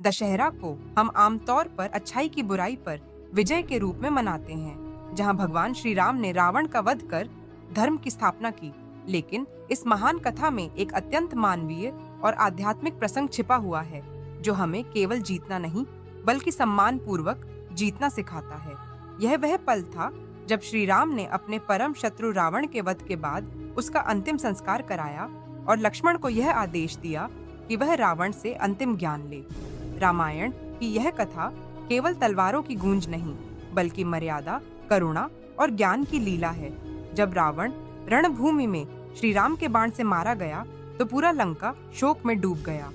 दशहरा को हम आमतौर पर अच्छाई की बुराई पर विजय के रूप में मनाते हैं, जहां भगवान श्री राम ने रावण का वध कर धर्म की स्थापना की। लेकिन इस महान कथा में एक अत्यंत मानवीय और आध्यात्मिक प्रसंग छिपा हुआ है, जो हमें केवल जीतना नहीं, बल्कि सम्मान पूर्वक जीतना सिखाता है। यह वह पल था जब श्री राम ने अपने परम शत्रु रावण के वध के बाद उसका अंतिम संस्कार कराया और लक्ष्मण को यह आदेश दिया कि वह रावण से अंतिम ज्ञान ले। रामायण की यह कथा केवल तलवारों की गूंज नहीं, बल्कि मर्यादा, करुणा और ज्ञान की लीला है। जब रावण रणभूमि में श्री राम के बाण से मारा गया, तो पूरा लंका शोक में डूब गया।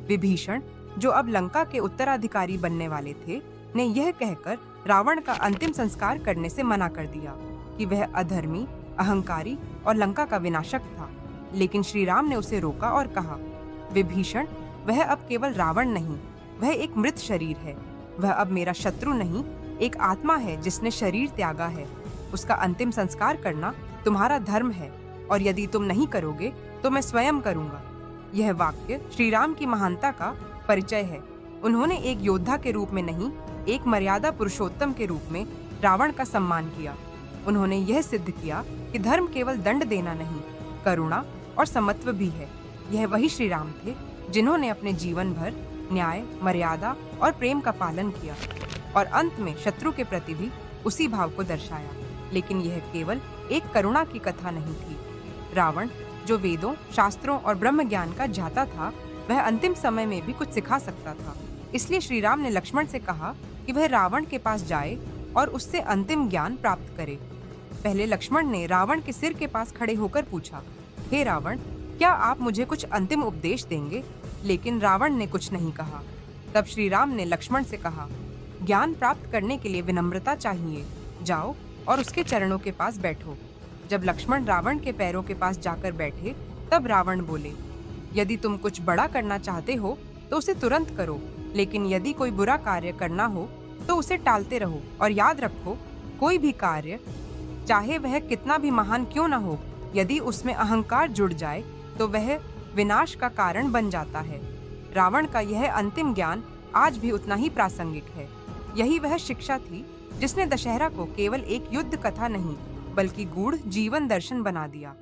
विभीषण, जो अब लंका के उत्तराधिकारी बनने वाले थे, ने यह कहकर रावण का अंतिम संस्कार करने से मना कर दिया कि वह अधर्मी, अहंकारी और लंका का विनाशक था। लेकिन श्री राम ने उसे रोका और कहा, विभीषण, वह अब केवल रावण नहीं, वह एक मृत शरीर है। वह अब मेरा शत्रु नहीं, एक आत्मा है जिसने शरीर त्यागा है। उसका अंतिम संस्कार करना तुम्हारा धर्म है, और यदि तुम नहीं करोगे तो मैं स्वयं करूंगा। यह वाक्य श्री राम की महानता का परिचय है। उन्होंने एक योद्धा के रूप में नहीं, एक मर्यादा पुरुषोत्तम के रूप में रावण का सम्मान किया। उन्होंने यह सिद्ध किया कि धर्म केवल दंड देना नहीं, करुणा और समत्व भी है। यह वही श्री राम थे जिन्होंने अपने जीवन भर न्याय, मर्यादा और प्रेम का पालन किया, और अंत में शत्रु के प्रति भी उसी भाव को दर्शाया। लेकिन यह केवल एक करुणा की कथा नहीं थी। रावण, जो वेदों, शास्त्रों और ब्रह्म ज्ञान का जाता था, वह अंतिम समय में भी कुछ सिखा सकता था। इसलिए श्री राम ने लक्ष्मण से कहा कि वह रावण के पास जाए और उससे अंतिम ज्ञान प्राप्त करे। पहले लक्ष्मण ने रावण के सिर के पास खड़े होकर पूछा, हे रावण, क्या आप मुझे कुछ अंतिम उपदेश देंगे? लेकिन रावण ने कुछ नहीं कहा। तब श्री राम ने लक्ष्मण से कहा, ज्ञान प्राप्त करने के लिए विनम्रता चाहिए। जाओ और उसके चरणों के पास बैठो। जब लक्ष्मण रावण के पैरों के पास जाकर बैठे, तब रावण बोले, यदि तुम कुछ बड़ा करना चाहते हो तो उसे तुरंत करो, लेकिन यदि कोई बुरा कार्य करना हो तो उसे टालते रहो। और याद रखो, कोई भी कार्य, चाहे वह कितना भी महान क्यों न हो, यदि उसमें अहंकार जुड़ जाए तो वह विनाश का कारण बन जाता है। रावण का यह अंतिम ज्ञान आज भी उतना ही प्रासंगिक है। यही वह शिक्षा थी जिसने दशहरा को केवल एक युद्ध कथा नहीं, बल्कि गूढ़ जीवन दर्शन बना दिया।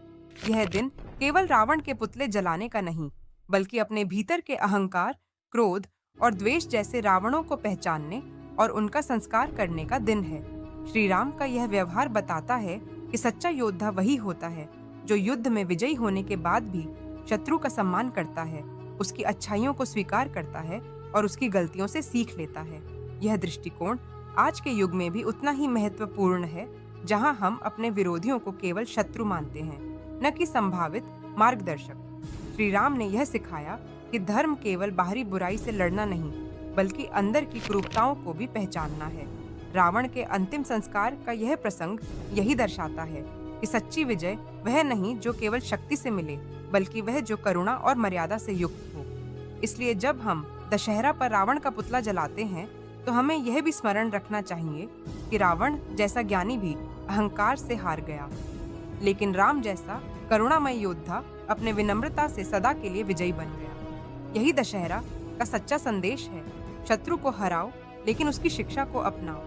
यह दिन केवल रावण के पुतले जलाने का नहीं, बल्कि अपने भीतर के अहंकार, क्रोध और द्वेष जैसे रावणों को पहचानने और उनका संस्कार करने का दिन है। श्री राम का यह व्यवहार बताता है कि सच्चा योद्धा वही होता है जो युद्ध में विजयी होने के बाद भी शत्रु का सम्मान करता है, उसकी अच्छाइयों को स्वीकार करता है और उसकी गलतियों से सीख लेता है। यह दृष्टिकोण आज के युग में भी उतना ही महत्वपूर्ण है, जहां हम अपने विरोधियों को केवल शत्रु मानते हैं, न कि संभावित मार्गदर्शक। श्री राम ने यह सिखाया कि धर्म केवल बाहरी बुराई से लड़ना नहीं, बल्कि अंदर की क्रूरताओं को भी पहचानना है। रावण के अंतिम संस्कार का यह प्रसंग यही दर्शाता है कि सच्ची विजय वह नहीं जो केवल शक्ति से मिले, बल्कि वह जो करुणा और मर्यादा से युक्त हो। इसलिए जब हम दशहरा पर रावण का पुतला जलाते हैं, तो हमें यह भी स्मरण रखना चाहिए कि रावण जैसा ज्ञानी भी अहंकार से हार गया, लेकिन राम जैसा करुणामय योद्धा अपने विनम्रता से सदा के लिए विजयी बन गया। यही दशहरा का सच्चा संदेश है। शत्रु को हराओ, लेकिन उसकी शिक्षा को अपनाओ।